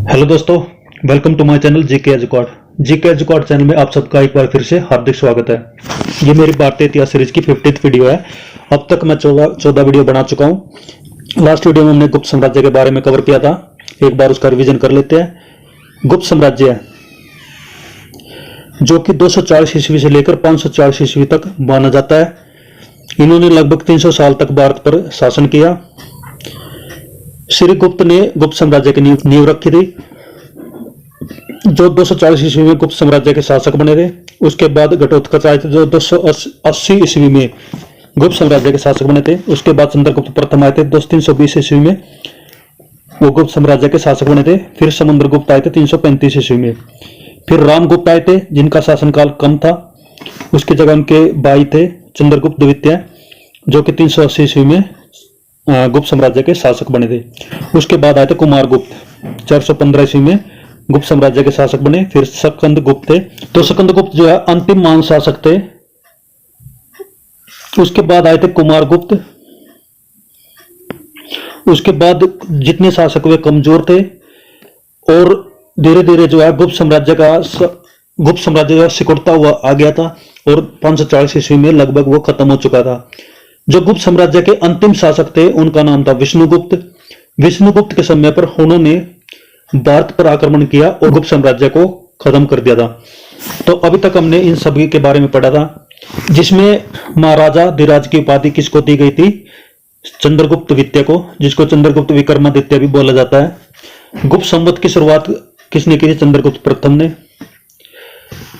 Hello दोस्तों, welcome to my channel GK एजुकॉड। GK एजुकॉड चैनल में आप सबका एक बार फिर से हार्दिक स्वागत है। ये मेरी भारतीय इतिहास सीरीज की 50th वीडियो है। अब तक मैं 14 वीडियो बना चुका हूँ। लास्ट वीडियो में हमने गुप्त साम्राज्य के बारे में कवर किया था। एक बार उसका रिवीजन कर लेते हैं। गुप्त साम्राज्य है जो कि 240 ईस्वी से लेकर 540 ईस्वी तक माना जाता है। इन्होंने लगभग 300 साल तक भारत पर शासन किया। श्री गुप्त ने गुप्त साम्राज्य की नींव रखी थी, जो 240 ईस्वी में गुप्त साम्राज्य के शासक बने थे। उसके बाद घटोत्कच आए थे जो 280 ईस्वी में गुप्त साम्राज्य के शासक बने थे। उसके बाद चंद्रगुप्त प्रथम आए थे 320 ईस्वी में, वो गुप्त साम्राज्य के शासक बने थे। फिर समुद्रगुप्त आए थे 335 ईस्वी में। फिर रामगुप्त आए थे जिनका शासनकाल कम था। उसकी जगह उनके भाई थे चंद्रगुप्त द्वितीय, जो कि 380 ईस्वी में गुप्त साम्राज्य के शासक बने थे। उसके बाद आए थे कुमारगुप्त 415 ईस्वी में गुप्त साम्राज्य के शासक बने। फिर स्कंदगुप्त थे, तो स्कंदगुप्त जो है अंतिम महान शासक थे। उसके बाद आए थे कुमारगुप्त। उसके बाद जितने शासक वे कमजोर थे और धीरे धीरे जो है गुप्त साम्राज्य जो सिकुड़ता हुआ आ गया था और 540 ईस्वी में लगभग वो खत्म हो चुका था। जो गुप्त साम्राज्य के अंतिम शासक थे उनका नाम था विष्णुगुप्त। विष्णुगुप्त के समय पर उन्होंने भारत पर आक्रमण किया और गुप्त साम्राज्य को खत्म कर दिया था। तो अभी तक हमने इन सभी के बारे में पढ़ा था, जिसमें महाराजा धीराज की उपाधि किसको दी गई थी? चंद्रगुप्त द्वितीय को, जिसको चंद्रगुप्त विक्रमादित्य भी बोला जाता है। गुप्त संवत की शुरुआत किसने की थी? चंद्रगुप्त प्रथम ने।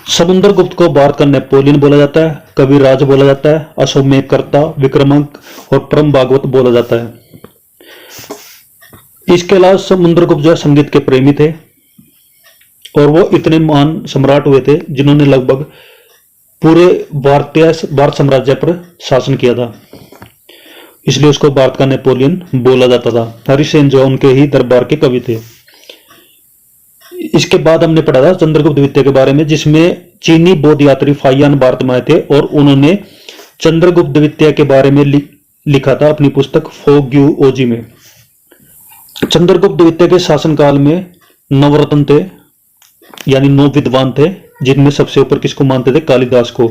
समुद्रगुप्त को भारत का नेपोलियन बोला जाता है, कविराज बोला जाता है, अश्वमेधकर्ता, विक्रमांक और परम भागवत बोला जाता है। इसके अलावा समुद्रगुप्त जो है संगीत के प्रेमी थे और वो इतने महान सम्राट हुए थे जिन्होंने लगभग पूरे भारत साम्राज्य पर शासन किया था, इसलिए उसको भारत का नेपोलियन बोला जाता था। हरिसेन जो उनके ही दरबार के कवि थे। इसके बाद हमने पढ़ा था चंद्रगुप्त द्वितीय के बारे में, जिसमें चीनी बौद्ध यात्री फाहियान भारत में आए थे और उन्होंने चंद्रगुप्त द्वितीय के बारे में लिखा था अपनी पुस्तक फोग्यू ओजी में। चंद्रगुप्त द्वितीय के शासनकाल में नवरत्न थे, यानी 9 विद्वान थे, जिनमें सबसे ऊपर किसको मानते थे? कालिदास को।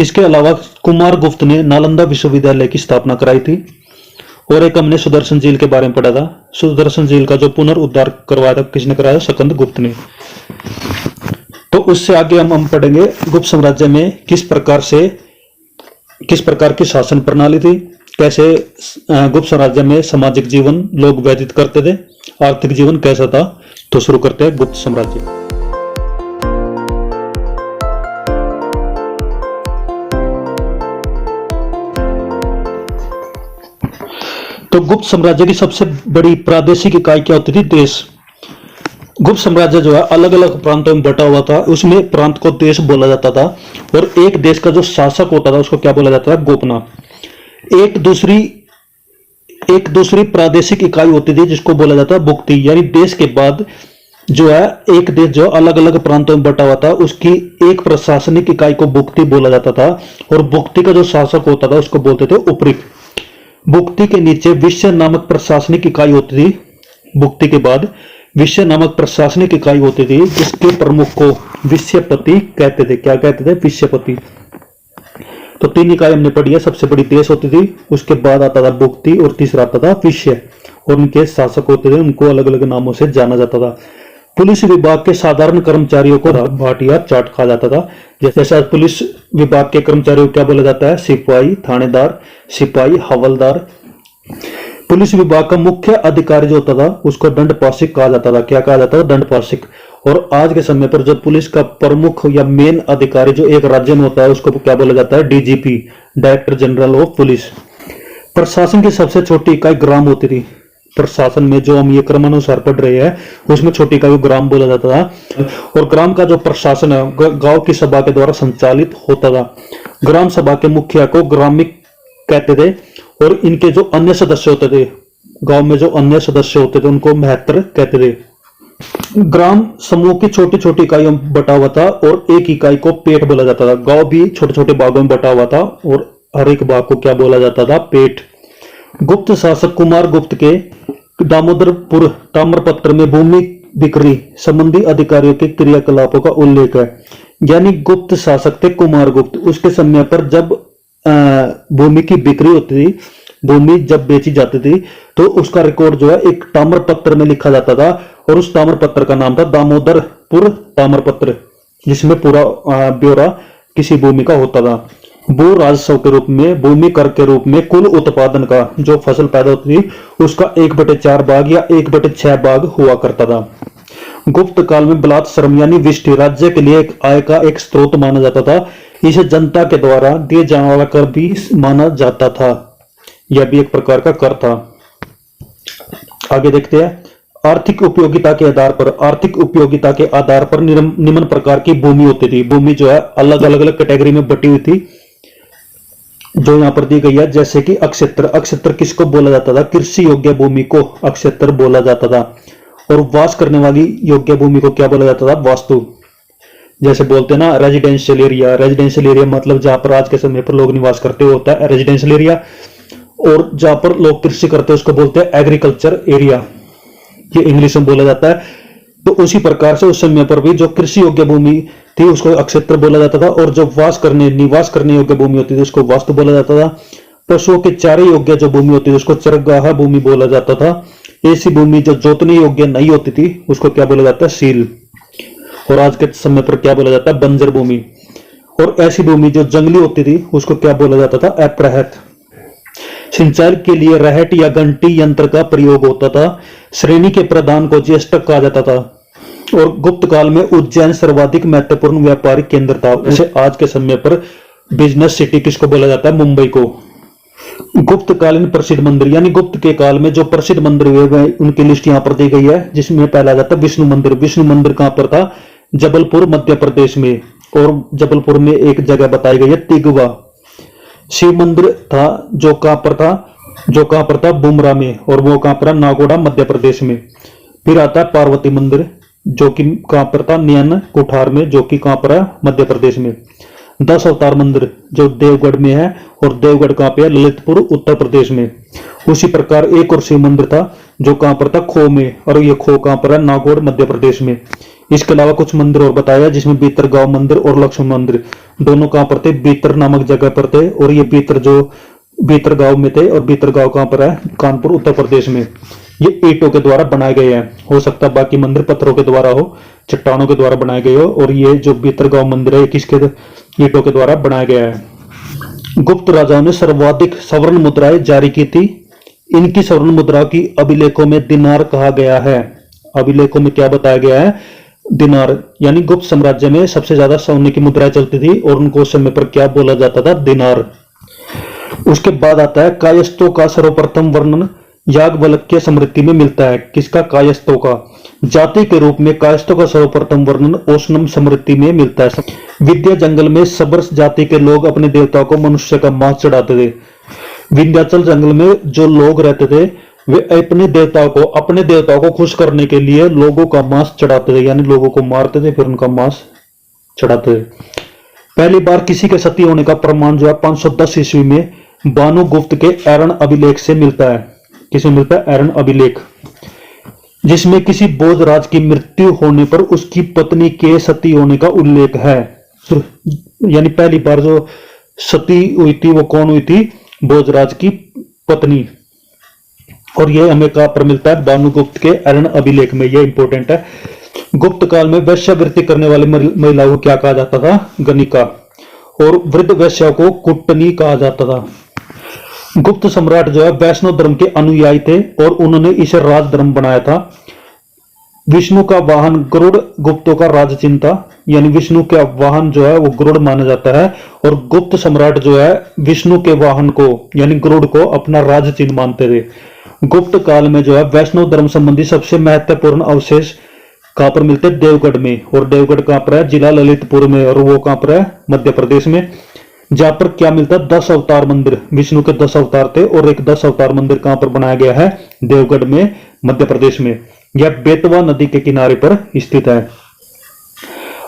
इसके अलावा कुमारगुप्त ने नालंदा विश्वविद्यालय की स्थापना कराई थी। और एक हमने सुदर्शन झील के बारे में पढ़ा था। सुदर्शन झील का जो पुनरुद्धार करवाया था किसने कराया? स्कंदगुप्त ने। तो उससे आगे हम पढ़ेंगे गुप्त साम्राज्य में किस प्रकार की शासन प्रणाली थी, कैसे गुप्त साम्राज्य में सामाजिक जीवन लोग व्यतीत करते थे, आर्थिक जीवन कैसा था। तो शुरू करते हैं गुप्त साम्राज्य। तो गुप्त साम्राज्य की सबसे बड़ी प्रादेशिक इकाई क्या होती थी? देश। गुप्त साम्राज्य जो है अलग अलग प्रांतों में बटा हुआ था, उसमें प्रांत को देश बोला जाता था और एक देश का जो शासक होता था उसको क्या बोला जाता था? गोपना। एक दूसरी प्रादेशिक इकाई होती थी जिसको बोला जाता है भुक्ति। यानी देश के बाद जो है एक देश जो अलग अलग प्रांतों में बटा हुआ था उसकी एक प्रशासनिक इकाई को भुक्ति बोला जाता था और भुक्ति का जो शासक होता था उसको बोलते थे उपरिक। भुक्ति के नीचे विषय नामक प्रशासनिक इकाई होती थी। भुक्ति के बाद विषय नामक प्रशासनिक इकाई होती थी जिसके प्रमुख को विषयपति कहते थे। क्या कहते थे? विषयपति। तो 3 इकाई हमने पढ़ी है। सबसे बड़ी देश होती थी, उसके बाद आता था भुक्ति और तीसरा आता था विषय। और उनके शासक होते थे, उनको अलग अलग नामों से जाना जाता था। पुलिस विभाग के साधारण कर्मचारियों को भाटिया चाट कहा जाता था। जैसे पुलिस विभाग के कर्मचारियों को क्या बोला जाता है? सिपाही, थानेदार, सिपाही, हवलदार। पुलिस विभाग का मुख्य अधिकारी जो होता था उसको दंडपाशिक कहा जाता था। क्या कहा जाता था? दंडपाशिक। और आज के समय पर जो पुलिस का प्रमुख या मेन अधिकारी जो एक राज्य में होता है उसको क्या बोला जाता है? DGP, director general of police. प्रशासन की सबसे छोटी इकाई ग्राम होती थी। प्रशासन में जो हम ये क्रमानुसार पढ़ रहे हैं उसमें छोटी इकाई को ग्राम बोला जाता था। और ग्राम का जो प्रशासन है गांव की सभा के द्वारा संचालित होता था। ग्राम सभा के मुखिया को ग्रामिक कहते थे और इनके जो अन्य सदस्य होते थे, गांव में जो अन्य सदस्य होते थे उनको महत्र कहते थे। ग्राम समूह की छोटी छोटी इकाइयों में बटा हुआ था और एक इकाई को पेट बोला जाता था। गांव भी छोटे छोटे भागों में बटा हुआ था और हर एक भाग को क्या बोला जाता था? पेट। गुप्त शासक कुमारगुप्त के दामोदरपुर ताम्रपत्र में भूमि बिक्री संबंधी अधिकारियों के क्रियाकलापों का उल्लेख है। यानी गुप्त शासक थे कुमारगुप्त, उसके समय पर जब भूमि की बिक्री होती थी, भूमि जब बेची जाती थी, तो उसका रिकॉर्ड जो है एक ताम्रपत्र में लिखा जाता था, और उस ताम्रपत्र का नाम था दामोदरपुर ताम्रपत्र, जिसमें पूरा ब्यौरा किसी भूमि का होता था। भू राजस्व के रूप में, भूमि कर के रूप में कुल उत्पादन का, जो फसल पैदा होती थी उसका 1/4 भाग या 1/6 भाग हुआ करता था। गुप्त काल में बलात् श्रम यानी विष्टि राज्य के लिए एक आय का एक स्रोत माना जाता था। इसे जनता के द्वारा दिए जाने वाला कर भी माना जाता था। यह भी एक प्रकार का कर था। आगे देखते हैं। आर्थिक उपयोगिता के आधार पर, आर्थिक उपयोगिता के आधार पर निम्न प्रकार की भूमि होती थी। भूमि जो है अलग अलग कैटेगरी में बटी हुई थी, जो यहां पर दी गई है। जैसे कि अक्षेत्र, अक्षेत्र किसको बोला जाता था? कृषि योग्य भूमि को अक्षेत्र बोला जाता था। और वास करने वाली योग्य भूमि को क्या बोला जाता था? वास्तु। जैसे बोलते हैं ना रेजिडेंशियल एरिया, रेजिडेंशियल एरिया मतलब जहां पर आज के समय पर लोग निवास करते होता है रेजिडेंशियल एरिया, और जहां पर लोग कृषि करते हैं उसको बोलते हैं एग्रीकल्चर एरिया, ये इंग्लिश में बोला जाता है। तो उसी प्रकार से उस समय पर भी जो कृषि योग्य भूमि थी उसको अक्षेत्र बोला जाता था, और जो निवास करने योग्य भूमि होती थी उसको वास्तु बोला जाता था। पशुओं के चारे योग्य जो भूमि होती थी उसको चरगाह भूमि बोला जाता था। ऐसी भूमि जो जोतने योग्य नहीं होती थी उसको क्या बोला जाता है? सील। और आज के समय पर क्या बोला जाता है? बंजर भूमि। और ऐसी भूमि जो जंगली होती थी उसको क्या बोला जाता था? अप्रहत। सिंचाई के लिए रहट या घंटी यंत्र का प्रयोग होता था। श्रेणी के प्रधान को ज्येष्ठक कहा जाता था। और गुप्त काल में उज्जैन सर्वाधिक महत्वपूर्ण व्यापारिक केंद्र था। वैसे आज के समय पर बिजनेस सिटी किसको बोला जाता है? मुंबई को। गुप्त कालीन प्रसिद्ध मंदिर, यानी गुप्त के काल में जो प्रसिद्ध मंदिर हुए उनकी लिस्ट यहाँ पर दी गई है, जिसमें पहला जाता है विष्णु मंदिर। विष्णु मंदिर कहां पर था? जबलपुर मध्य प्रदेश में। और जबलपुर में एक जगह बताई गई है तिगवा। शिव मंदिर था जो कहां पर था? बुमरा में। और वो कहां पर? नागौड़ा मध्य प्रदेश में। फिर आता है पार्वती मंदिर जो कि कहां पर था? नैन कुठार में, जो कि कहां पर है? मध्य प्रदेश में। 10 अवतार मंदिर जो देवगढ़ में है, और देवगढ़ कहां पे है? ललितपुर उत्तर प्रदेश में। उसी प्रकार एक और शिव मंदिर था जो कहां पर था? खो में। और ये खो कहां पर है? नागौर मध्य प्रदेश में। इसके अलावा कुछ मंदिर और बताया जिसमें बीतरगांव मंदिर और लक्ष्मण मंदिर दोनों कहां पर थे? बीतर नामक जगह पर थे। और ये बीतरगांव में थे। और बीतरगांव कहां पर है? कानपुर उत्तर प्रदेश में। ये ईंटों के द्वारा बनाए गए हैं। हो सकता है बाकी मंदिर पत्थरों के द्वारा हो, चट्टानों के द्वारा बनाए गए हो। और ये जो बीतरगांव मंदिर है किसके? ईंटों के द्वारा बनाया गया है। गुप्त राजाओं ने सर्वाधिक स्वर्ण मुद्राएं जारी की थी। इनकी स्वर्ण मुद्रा की अभिलेखों में दिनार कहा गया है। अभिलेखों में क्या बताया गया है? दिनार। यानी गुप्त साम्राज्य में सबसे ज्यादा सोने की मुद्राएं चलती थी, और उनको उस समय पर क्या बोला जाता था? दिनार। उसके बाद आता है कायस्थों का सर्वप्रथम वर्णन याज्ञवल्क्य स्मृति में मिलता है। किसका? कायस्थों का। जाति के रूप में कायस्थों का सर्वप्रथम वर्णन ओशनम स्मृति में मिलता है। विद्या जंगल में सबर्स जाति के लोग अपने देवताओं को मनुष्य का मांस चढ़ाते थे। विंध्याचल जंगल में जो लोग रहते थे वे अपने देवताओं को खुश करने के लिए लोगों का मांस चढ़ाते थे, यानी लोगों को मारते थे फिर उनका मांस चढ़ाते थे। पहली बार किसी के सती होने का प्रमाण जो है 510 ईस्वी में भानुगुप्त के एरण अभिलेख से मिलता है। किसमें मिलता है? एरण अभिलेख, जिसमें किसी बौद्ध राज की मृत्यु होने पर उसकी पत्नी के सती होने का उल्लेख है। यानी पहली बार जो सती हुई थी वो कौन हुई थी? बौद्ध राज की पत्नी। और यह हमें कहां पर मिलता है? भानुगुप्त के एरण अभिलेख में। यह इंपॉर्टेंट है। गुप्त काल में वैश्यावृत्ति करने वाली महिलाओं को क्या कहा जाता था? गणिका। और वृद्ध वैश्या को कुटनी कहा जाता था। गुप्त सम्राट जो है वैष्णव धर्म के अनुयायी थे, और उन्होंने इसे राज धर्म बनाया था। विष्णु का वाहन गरुड़ गुप्तों का राज चिन्ह था। यानी विष्णु का वाहन जो है वो गरुड़ माना जाता है, और गुप्त सम्राट जो है विष्णु के वाहन को यानी गरुड़ को अपना राज चिन्ह मानते थे। गुप्त काल में जो है वैष्णव धर्म संबंधी सबसे महत्वपूर्ण अवशेष कहां पर मिलते? देवगढ़ में। और देवगढ़ कहां पर है? जिला ललितपुर में। और वो कहां पर है? मध्य प्रदेश में। जहां पर क्या मिलता है? 10 अवतार मंदिर। विष्णु के 10 अवतार थे, और एक 10 अवतार मंदिर कहां पर बनाया गया है? देवगढ़ में, मध्य प्रदेश में। यह बेतवा नदी के किनारे पर स्थित है।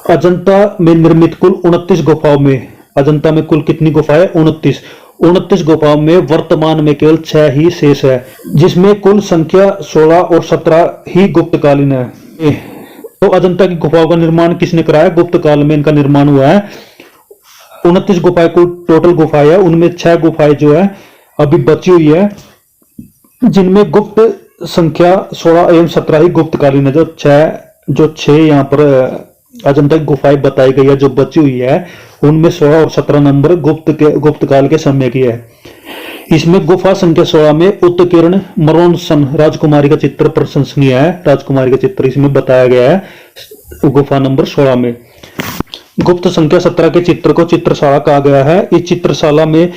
अजंता में निर्मित कुल 29 गुफाओं में, अजंता में कुल कितनी गुफाएं? 29। 29 गुफाओं में वर्तमान में केवल 6 ही शेष है, जिसमें कुल संख्या 16 और 17 ही गुप्तकालीन है। तो अजंता की गुफाओं का निर्माण किसने कराया? गुप्त काल में इनका निर्माण हुआ है। 29 गुफाएं कुल टोटल गुफाएं है, उनमें 6 गुफाएं जो है अभी बची हुई है, जिनमें गुप्त संख्या 16 एवं 17 ही गुप्तकालीन है। जो छह यहाँ पर अजंता की गुफाएं बताई गई है जो बची हुई है, उनमें 16 और 17 नंबर गुप्त काल के समय की है। इसमें गुफा संख्या 16 में उत्कीर्ण मरोनसन राजकुमारी का चित्र प्रशंसनीय है। राजकुमारी का चित्र इसमें बताया गया है गुफा नंबर 16 में। गुप्त संख्या 17 के चित्र को चित्रशाला कहा गया है। इस चित्रशाला में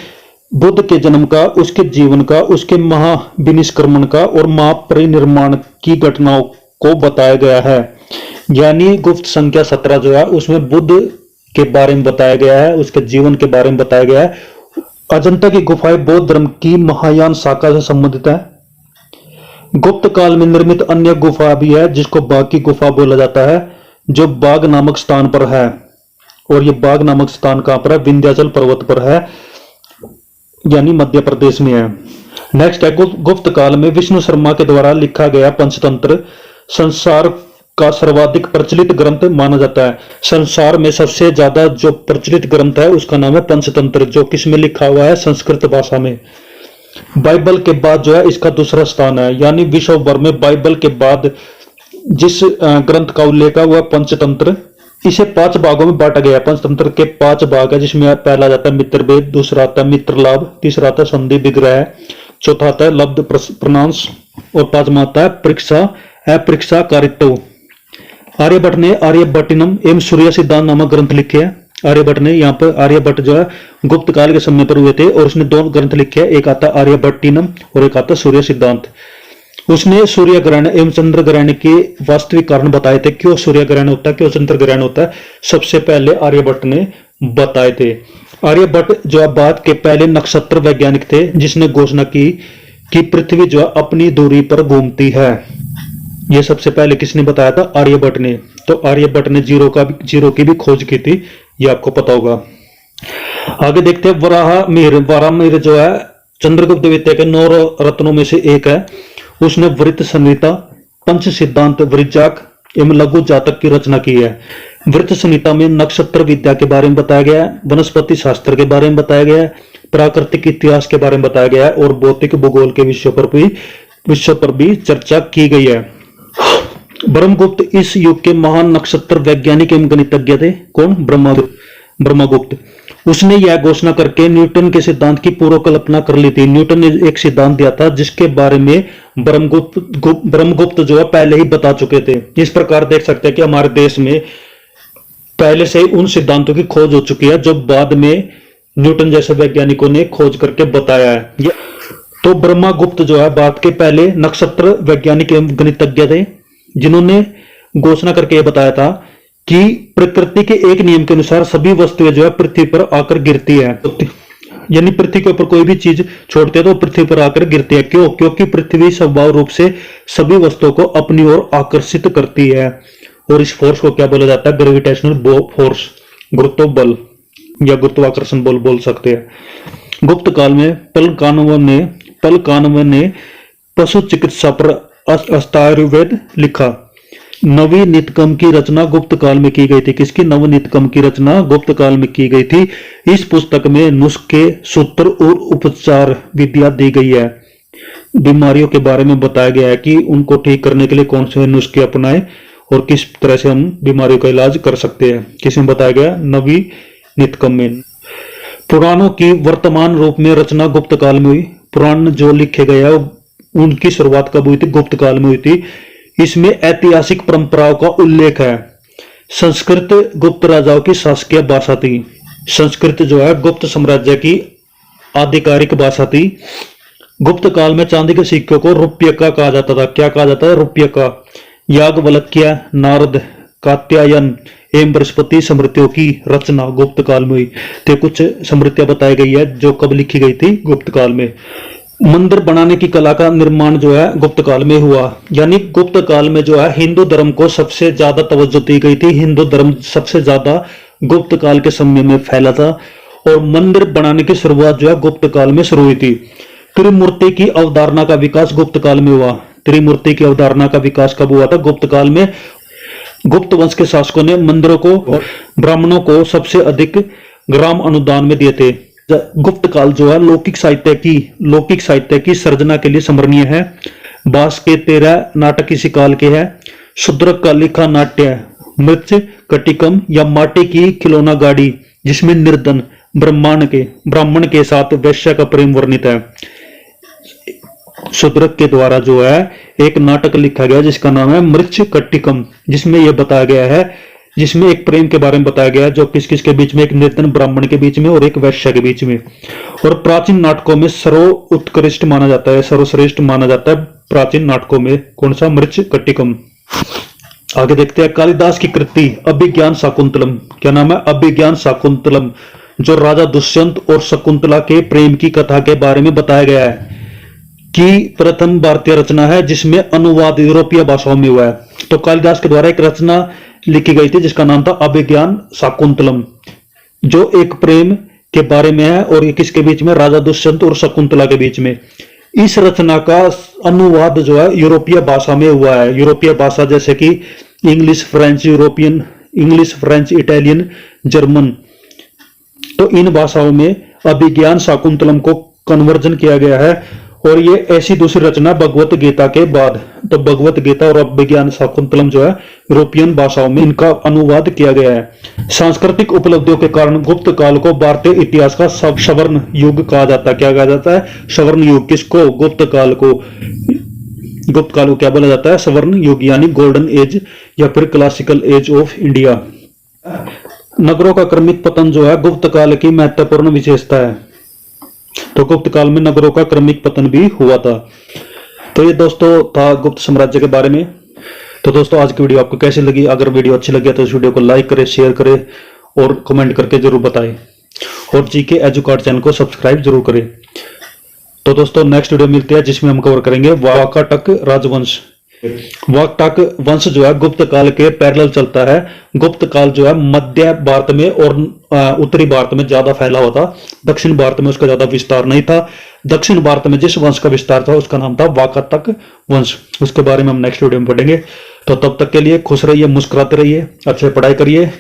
बुद्ध के जन्म का, उसके जीवन का, उसके महाविनिष्क्रमण का और महापरिनिर्माण की घटनाओं को बताया गया है। यानी गुप्त संख्या 17 जो है उसमें बुद्ध के बारे में बताया गया है, उसके जीवन के बारे में बताया गया है। अजंता की गुफाएं बौद्ध धर्म की महायान शाखा से संबंधित है। गुप्त काल में निर्मित अन्य गुफा भी है जिसको बाघ की गुफा बोला जाता है, जो बाघ नामक स्थान पर है। और ये बाघ नामक स्थान कहां पर है? विंध्याचल पर्वत पर है, यानी मध्य प्रदेश में है। नेक्स्ट है गुप्त काल में विष्णु शर्मा के द्वारा लिखा गया पंचतंत्र संसार का सर्वाधिक प्रचलित ग्रंथ माना जाता है। संसार में सबसे ज्यादा जो प्रचलित ग्रंथ है उसका नाम है पंचतंत्र, जो किसमें लिखा हुआ है? संस्कृत भाषा में। बाइबल के बाद जो है इसका दूसरा स्थान है, यानी विश्व भर में बाइबल के बाद जिस ग्रंथ का उल्लेख है वह पंचतंत्र। इसे 5 भागों में बांटा गया। पंचतंत्र के 5 भाग है, जिसमें पहला जाता है मित्रभेद, दूसरा आता है मित्रलाभ, तीसरा आता है संधि विग्रह, चौथा आता है लब्ध प्रणांश और 5वां आता है परीक्षा अपरीक्षा कारित्व। आर्यभट्ट ने आर्यभट्टिनम एवं सूर्य सिद्धांत नामक ग्रंथ लिखे हैं। आर्यभट्ट ने यहाँ पर आर्यभट्ट जो है गुप्त काल के समय पर हुए थे और उसने 2 ग्रंथ लिखे हैं, एक आता आर्यभट्टिनम और एक आता सूर्य सिद्धांत। उसने सूर्य ग्रहण एवं चंद्र ग्रहण के वास्तविक कारण बताए थे, क्यों सूर्य ग्रहण होता है, क्यों चंद्र ग्रहण होता है, सबसे पहले आर्यभट्ट ने बताए थे। आर्यभट्ट जो है भारत के पहले नक्षत्र वैज्ञानिक थे जिसने घोषणा की कि पृथ्वी जो है अपनी दूरी पर घूमती है। यह सबसे पहले किसने बताया था? आर्यभट्ट ने। तो आर्यभट्ट ने जीरो की भी खोज की थी, यह आपको पता होगा। आगे देखते हैं वराहमिहिर जो है चंद्रगुप्त विद्या के 9 रत्नों में से एक है। उसने वृत्त संहिता, पंच सिद्धांत, वृज्जाक एवं लघु जातक की रचना की है। वृत्त संहिता में नक्षत्र विद्या के बारे में बताया गया है, वनस्पति शास्त्र के बारे में बताया गया है, प्राकृतिक इतिहास के बारे में बताया गया है और भौतिक भूगोल के विषय पर भी चर्चा की गई है। ब्रह्मगुप्त इस युग के महान नक्षत्र वैज्ञानिक एवं गणितज्ञ थे। कौन? ब्रह्मगुप्त। उसने यह घोषणा करके न्यूटन के सिद्धांत की पूर्व कल्पना कर ली थी। न्यूटन ने एक सिद्धांत दिया था जिसके बारे में ब्रह्मगुप्त जो है पहले ही बता चुके थे। इस प्रकार देख सकते हैं कि हमारे देश में पहले से ही उन सिद्धांतों की खोज हो चुकी है जो बाद में न्यूटन जैसे वैज्ञानिकों ने खोज करके बताया है। तो ब्रह्मगुप्त जो है भारत के पहले नक्षत्र वैज्ञानिक एवं गणितज्ञ थे, जिन्होंने घोषणा करके यह बताया था कि प्रकृति के एक नियम के अनुसार सभी वस्तुएं जो है पृथ्वी पर आकर गिरती है। यानी पृथ्वी के ऊपर कोई भी चीज छोड़ते हैं तो पृथ्वी पर आकर गिरती है। क्यों? क्योंकि पृथ्वी स्वभाव रूप से सभी वस्तुओं को अपनी ओर आकर्षित करती है और इस फोर्स को क्या बोला जाता है? ग्रेविटेशनल फोर्स, गुरुत्व बल या गुरुत्वाकर्षण बल बोल सकते हैं। गुप्त काल में पलकानव ने पशु चिकित्सा पर अस्तायुर्वेद लिखा। नवी नितकम की रचना गुप्त काल में की गई थी। किसकी? नव नितकम की रचना गुप्त काल में की गई थी। इस पुस्तक में नुस्खे, सूत्र और उपचार विद्या दी गई है। बीमारियों के बारे में बताया गया है कि उनको ठीक करने के लिए कौन से नुस्खे अपनाएं और किस तरह से हम बीमारियों का इलाज कर सकते हैं। किसमें बताया गया? नवी नितकम में। पुराणों की वर्तमान रूप में रचना गुप्त काल में हुई। पुराण जो लिखे गए हैं उनकी शुरुआत कब हुई थी? गुप्त काल में हुई थी। इसमें ऐतिहासिक परंपराओं का उल्लेख है। संस्कृत गुप्त राजाओं की शासकीय भाषा थी। संस्कृत जो है गुप्त साम्राज्य की आधिकारिक भाषा थी। गुप्त काल में चांदी के सिक्कों को रुपये का कहा जाता था। क्या कहा जाता है? रुपये का। याज्ञवल्क्य, नारद, कात्यायन एवं बृहस्पति स्मृतियों की रचना गुप्त काल में हुई। तो कुछ स्मृतियां बताई गई है जो कब लिखी गई थी? गुप्त काल में। मंदिर बनाने की कला का निर्माण जो है गुप्त काल में हुआ। यानी गुप्त काल में जो है हिंदू धर्म को सबसे ज्यादा तवज्जो दी गई थी। हिंदू धर्म सबसे ज्यादा गुप्त काल के समय में फैला था और मंदिर बनाने की शुरुआत जो है गुप्त काल में शुरू हुई थी। त्रिमूर्ति की अवधारणा का विकास गुप्त काल में हुआ। त्रिमूर्ति की अवधारणा का विकास कब हुआ था? गुप्त काल में। गुप्त वंश के शासकों ने मंदिरों को और ब्राह्मणों को सबसे अधिक ग्राम अनुदान में दिए थे। गुप्त काल जो है लौकिक साहित्य की सृजना के लिए स्मरणीय है। बास के 13 नाटक इसी काल के हैं। शूद्रक का लिखा नाट्य मृच कटिकम या माटी की खिलौना गाड़ी, जिसमें निर्धन ब्राह्मण के साथ वैश्य का प्रेम वर्णित है। शूद्रक के द्वारा जो है एक नाटक लिखा गया जिसका नाम है मृच कटिकम, जिसमें यह बताया गया है, जिसमें एक प्रेम के बारे में बताया गया है, जो किस किस के बीच में, एक निर्धन ब्राह्मण के बीच में और एक वैश्य के बीच में। और प्राचीन नाटकों में सर्वोत्कृष्ट माना जाता है, सर्वश्रेष्ठ माना जाता है प्राचीन नाटकों में कौन सा? मृच कटिकम। आगे देखते हैं कालिदास की कृति अभिज्ञान शाकुंतलम। क्या नाम है? अभिज्ञान शाकुंतलम, जो राजा दुष्यंत और शकुंतला के प्रेम की कथा के बारे में बताया गया है, कि प्रथम भारतीय रचना है जिसमें अनुवाद यूरोपीय भाषाओं में हुआ है। तो कालिदास के द्वारा एक रचना लिखी गई थी जिसका नाम था अभिज्ञान शाकुंतलम, जो एक प्रेम के बारे में है और किसके बीच में? राजा दुष्यंत और शकुंतला के बीच में। इस रचना का अनुवाद जो है यूरोपीय भाषा में हुआ है। यूरोपीय भाषा जैसे कि इंग्लिश, फ्रेंच, इटालियन, जर्मन, तो इन भाषाओं में अभिज्ञान शाकुंतलम को कन्वर्जन किया गया है। और ये ऐसी दूसरी रचना भगवत गीता के बाद, तो भगवत गीता और अभिज्ञान शाकुंतलम जो है यूरोपियन भाषाओं में इनका अनुवाद किया गया है। सांस्कृतिक उपलब्धियों के कारण गुप्त काल को भारतीय इतिहास का स्वर्ण युग कहा जाता है। क्या कहा जाता है? स्वर्ण युग। किसको? गुप्त काल को। गुप्त काल को क्या बोला जाता है? स्वर्ण युग, यानी गोल्डन एज या फिर क्लासिकल एज ऑफ इंडिया। नगरों का क्रमिक पतन जो है गुप्त काल की महत्वपूर्ण विशेषता है। तो गुप्त काल में नगरों का क्रमिक पतन भी हुआ था। तो ये दोस्तों था गुप्त साम्राज्य के बारे में। तो दोस्तों आज की वीडियो आपको कैसी लगी? अगर वीडियो अच्छी लगी तो इस वीडियो को लाइक करें, शेयर करें और कमेंट करके जरूर बताएं। और जीके एजुकार्ड चैनल को सब्सक्राइब जरूर करें। तो दोस्तों नेक्स्ट वीडियो मिलती है जिसमें हम कवर करेंगे वाकाटक राजवंश। वाकाटक वंश जो है गुप्त काल के पैरेलल चलता है। गुप्त काल जो है मध्य भारत में और उत्तरी भारत में ज्यादा फैला हुआ था। दक्षिण भारत में उसका ज्यादा विस्तार नहीं था। दक्षिण भारत में जिस वंश का विस्तार था उसका नाम था वाकाटक वंश। उसके बारे में हम नेक्स्ट वीडियो में पढ़ेंगे। तो तब तक के लिए खुश रहिए, मुस्कुराते रहिए, अच्छे पढ़ाई करिए।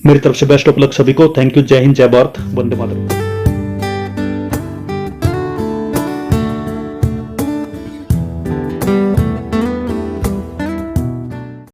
मेरी तरफ से बेस्ट ऑफ लक सभी को। Thank you. जय हिंद, जय भारत, वंदे मातरम।